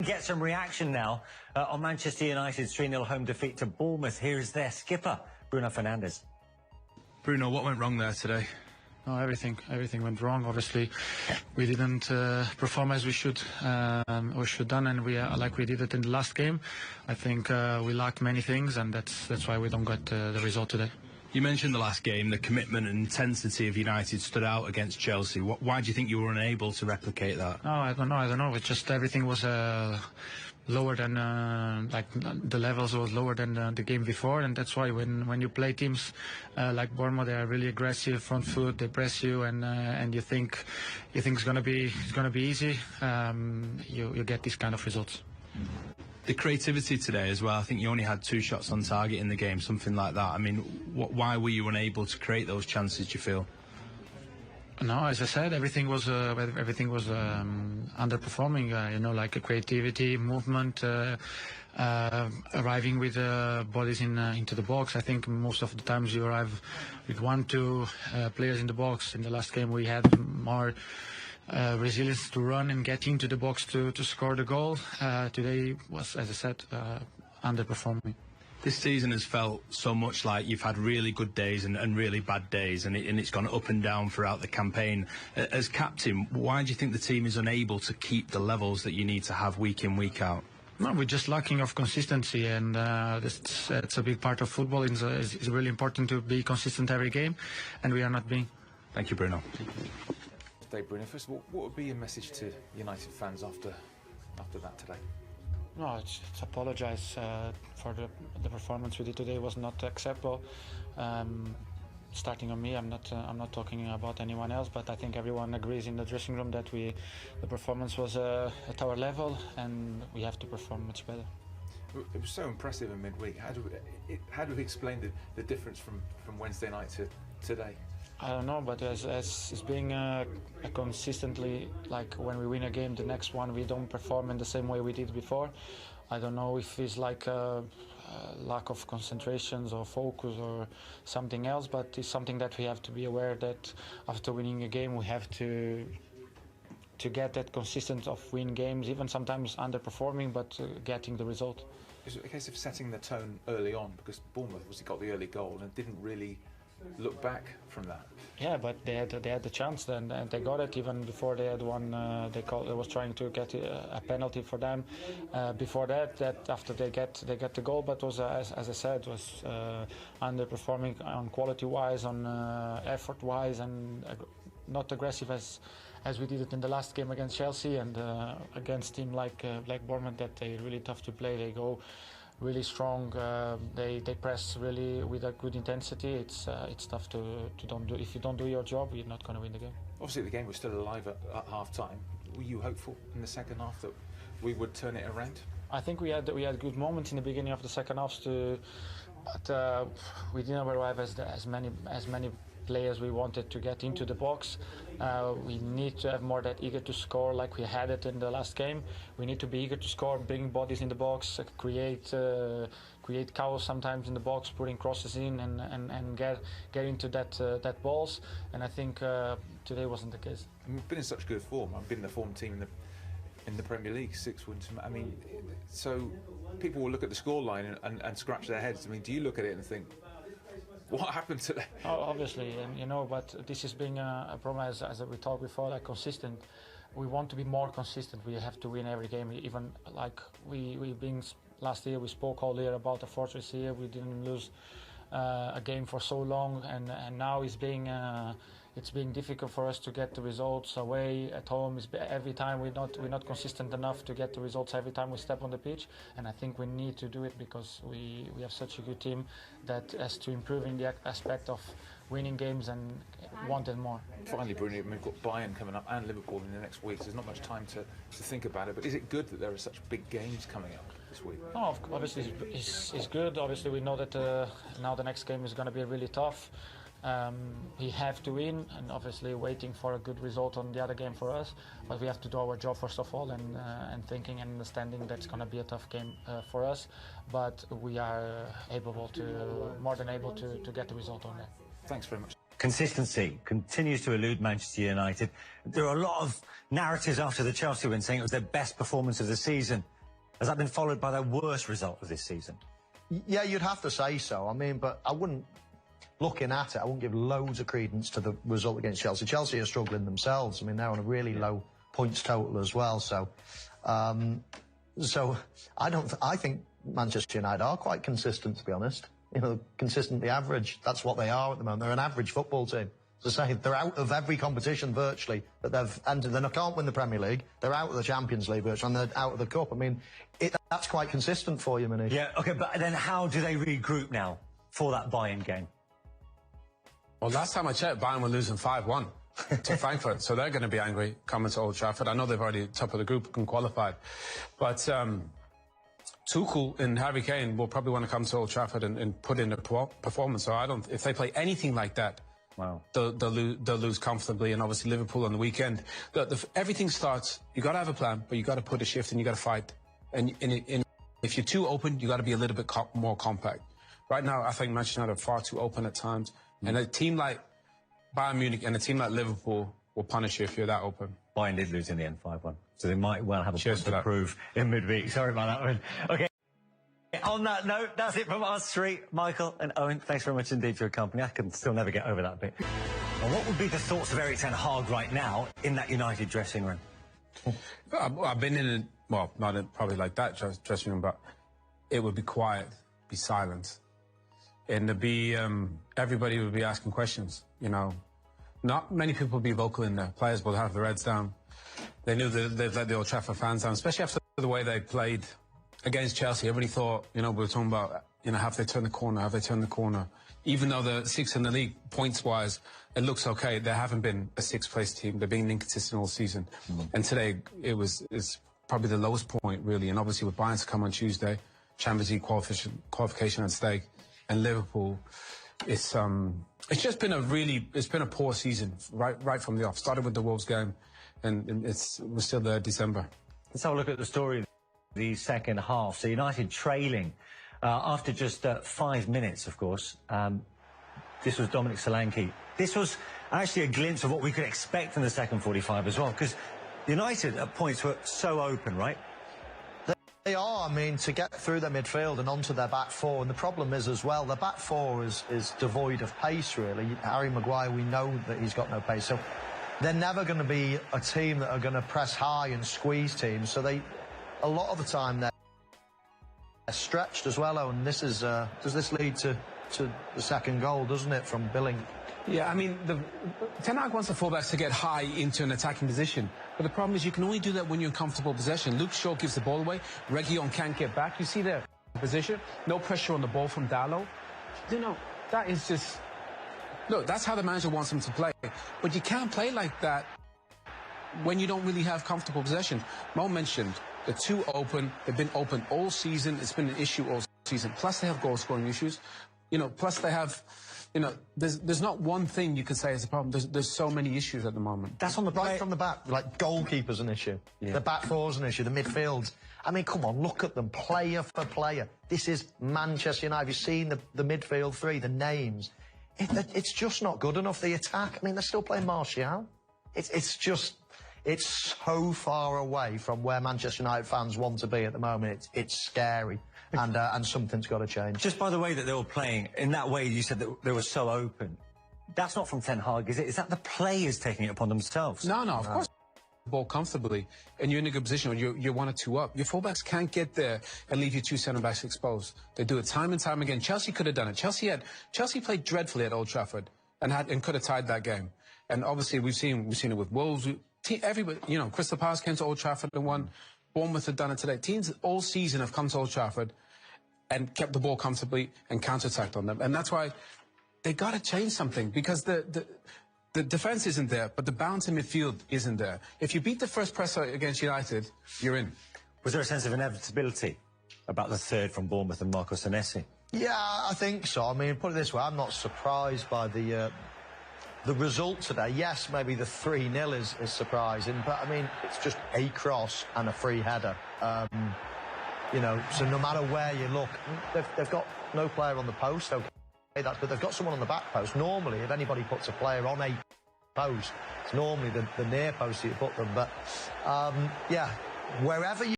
Get some reaction now on Manchester United's 3-0 home defeat to Bournemouth. Here is their skipper, Bruno Fernandes. Bruno, what went wrong there today? No, everything went wrong. Obviously, we didn't perform as we should done, and we like we did it in the last game. I think we lacked many things, and that's why we don't get the result today. You mentioned the last game, the commitment and intensity of United stood out against Chelsea. Why do you think you were unable to replicate that? No, I don't know. It's just everything was lower than like the levels was lower than the game before, and that's why when you play teams like Bournemouth, they are really aggressive, front foot, they press you, and you think it's gonna be easy. You get these kind of results. The creativity today as well. I think you only had 2 shots on target in the game, something like that. I mean, why were you unable to create those chances, do you feel? No, as I said, everything was underperforming. Like creativity, movement, arriving with bodies into the box. I think most of the times you arrive with 1-2 players in the box. In the last game, we had more resilience to run and get into the box to score the goal. Today was, as I said, underperforming. This season has felt so much like you've had really good days and really bad days, and it's gone up and down throughout the campaign. As captain, why do you think the team is unable to keep the levels that you need to have week in, week out? No, we're just lacking of consistency, and it's a big part of football. It's really important to be consistent every game, and we are not being. Thank you, Bruno. Bruno, first of all, what would be your message to United fans after that today? No, it's apologise for the performance we did today was not acceptable. Starting on me, I'm not talking about anyone else, but I think everyone agrees in the dressing room that the performance was at our level, and we have to perform much better. It was so impressive in midweek. How do we explain the difference from Wednesday night to today? I don't know, but as it's being consistently, like when we win a game, the next one we don't perform in the same way we did before. I don't know if it's like a lack of concentrations or focus or something else, but it's something that we have to be aware that after winning a game we have to get that consistent of win games, even sometimes underperforming, but getting the result. Is it a case of setting the tone early on, because Bournemouth obviously got the early goal and didn't really look back from that? Yeah, but they had the chance then, and they got it even before they had one. They was trying to get a penalty for them. Before that after they get the goal, but was as I said, was underperforming on quality wise, on effort wise, and not aggressive as we did it in the last game against Chelsea, and against team like Bournemouth, that they're really tough to play. They go really strong. They press really with a good intensity. It's tough to don't do. If you don't do your job, you're not going to win the game. Obviously, the game was still alive at half time. Were you hopeful in the second half that we would turn it around? I think we had good moments in the beginning of the second half, but we didn't arrive as many players we wanted to get into the box. We need to have more that eager to score like we had it in the last game. We need to be eager to score, bring bodies in the box, create chaos sometimes in the box, putting crosses in and get into that balls. And I think today wasn't the case. We've been in such good form. I've been the form team in the Premier League, 6 wins. I mean, so people will look at the scoreline and scratch their heads. I mean, do you look at it and think, what happened today? Oh, obviously, and but this is being a problem as we talked before, like consistent. We want to be more consistent. We have to win every game. Even like we being last year, we spoke all year about the fortress here. We didn't lose a game for so long, and now it's being difficult for us to get the results away. At home, every time we're not consistent enough to get the results every time we step on the pitch, and I think we need to do it because we have such a good team that has to improve in the aspect of winning games and wanted more. Finally, Bruno, we've got Bayern coming up and Liverpool in the next week, so there's not much time to think about it, but is it good that there are such big games coming up this week? No, obviously it's good. Obviously we know that now the next game is going to be really tough. We have to win, and obviously waiting for a good result on the other game for us, but we have to do our job first of all, and thinking and understanding that's going to be a tough game for us, but we are more than able to get the result on that. Thanks very much. consistency continues to elude Manchester United. There are a lot of narratives after the Chelsea win saying it was their best performance of the season. Has that been followed by their worst result of this season? Yeah, you'd have to say so. I mean, but I wouldn't, looking at it, I wouldn't give loads of credence to the result against Chelsea. Chelsea are struggling themselves. I mean, they're on a really low points total as well. So, I think Manchester United are quite consistent, to be honest. You know, consistently average. That's what they are at the moment. They're an average football team. As I say, they're out of every competition virtually that they've entered. They can't win the Premier League. They're out of the Champions League virtually, and they're out of the Cup. I mean, that's quite consistent for you, Manish. Yeah, OK, but then how do they regroup now for that Bayern game? Well, last time I checked, Bayern were losing 5-1 to Frankfurt, so they're going to be angry coming to Old Trafford. I know they've already top of the group and qualified, but Tuchel and Harry Kane will probably want to come to Old Trafford and put in a performance. So if they play anything like that, wow, they'll lose comfortably. And obviously Liverpool on the weekend. Everything starts. You got to have a plan, but you got to put a shift and you got to fight. And if you're too open, you got to be a little bit more compact. Right now, I think Manchester United are far too open at times. And a team like Bayern Munich and a team like Liverpool will punish you if you're that open. Bayern did lose in the end 5-1, so they might well have a point to prove in midweek. Sorry about that one. OK. On that note, that's it from us three. Michael and Owen, thanks very much indeed for your company. I can still never get over that bit. And what would be the thoughts of Erik Ten Hag right now in that United dressing room? I've been in it, well, not probably like that dressing room, but it would be quiet, be silent. And there'd be, everybody would be asking questions, you know. Not many people would be vocal in there. Players will have their heads down. They knew they'd let the Old Trafford fans down, especially after the way they played against Chelsea. Everybody thought, you know, we were talking about, you know, have they turned the corner? Have they turned the corner? Even though they're sixth in the league, points-wise, it looks okay. They haven't been a sixth-place team. They've been inconsistent all season. And today, it's probably the lowest point, really. And obviously, with Bayern to come on Tuesday, Champions League qualification at stake, and Liverpool, it's just been a poor season right from the off. Started with the Wolves game, and we're still there December. Let's have a look at the story of the second half. So United trailing after just 5 minutes, of course. This was Dominic Solanke. This was actually a glimpse of what we could expect in the second 45 as well, because United at points were so open, right? They are. I mean, to get through their midfield and onto their back four, and the problem is as well, the back four is devoid of pace, really. Harry Maguire, we know that he's got no pace, so they're never going to be a team that are going to press high and squeeze teams. So a lot of the time, they're stretched as well. And this is does this lead to the second goal, doesn't it, from Billing? Yeah, I mean, Ten Hag wants the fullbacks to get high into an attacking position. But the problem is you can only do that when you're in comfortable possession. Luke Shaw gives the ball away. Reguilon can't get back. You see their position. No pressure on the ball from Dalot. You know, that is just... Look, that's how the manager wants them to play. But you can't play like that when you don't really have comfortable possession. Mo mentioned they're too open. They've been open all season. It's been an issue all season. Plus, they have goal-scoring issues. You know, plus they have... You know, there's not one thing you could say is a problem. There's so many issues at the moment. That's on the right from the back. Like, goalkeeper's an issue. Yeah. The back four's an issue. The midfield. I mean, come on, look at them, player for player. This is Manchester United. You've seen the midfield three, the names. It's just not good enough. The attack. I mean, they're still playing Martial. It's so far away from where Manchester United fans want to be at the moment. It's scary. And something's got to change. Just by the way that they were playing, in that way you said that they were so open. That's not from Ten Hag, is it? Is that the players taking it upon themselves? No, of course. Ball comfortably, and you're in a good position when you're 1 or 2 up. Your fullbacks can't get there and leave your two centre-backs exposed. They do it time and time again. Chelsea could have done it. Chelsea played dreadfully at Old Trafford and could have tied that game. And obviously we've seen it with Wolves. Everybody, you know, Crystal Palace came to Old Trafford and won. Bournemouth have done it today. Teams all season have come to Old Trafford and kept the ball comfortably and counter-attacked on them. And that's why they got to change something, because the defence isn't there, but the balance in midfield isn't there. If you beat the first presser against United, you're in. Was there a sense of inevitability about the third from Bournemouth and Marco Senesi? Yeah, I think so. I mean, put it this way, I'm not surprised by the result today. Yes, maybe the 3-0 is surprising, but I mean, it's just a cross and a free header. You know, so no matter where you look, they've got no player on the post. Okay. that, but they've got someone on the back post. Normally, if anybody puts a player on a post, it's normally the near post that you put them. But, yeah, wherever you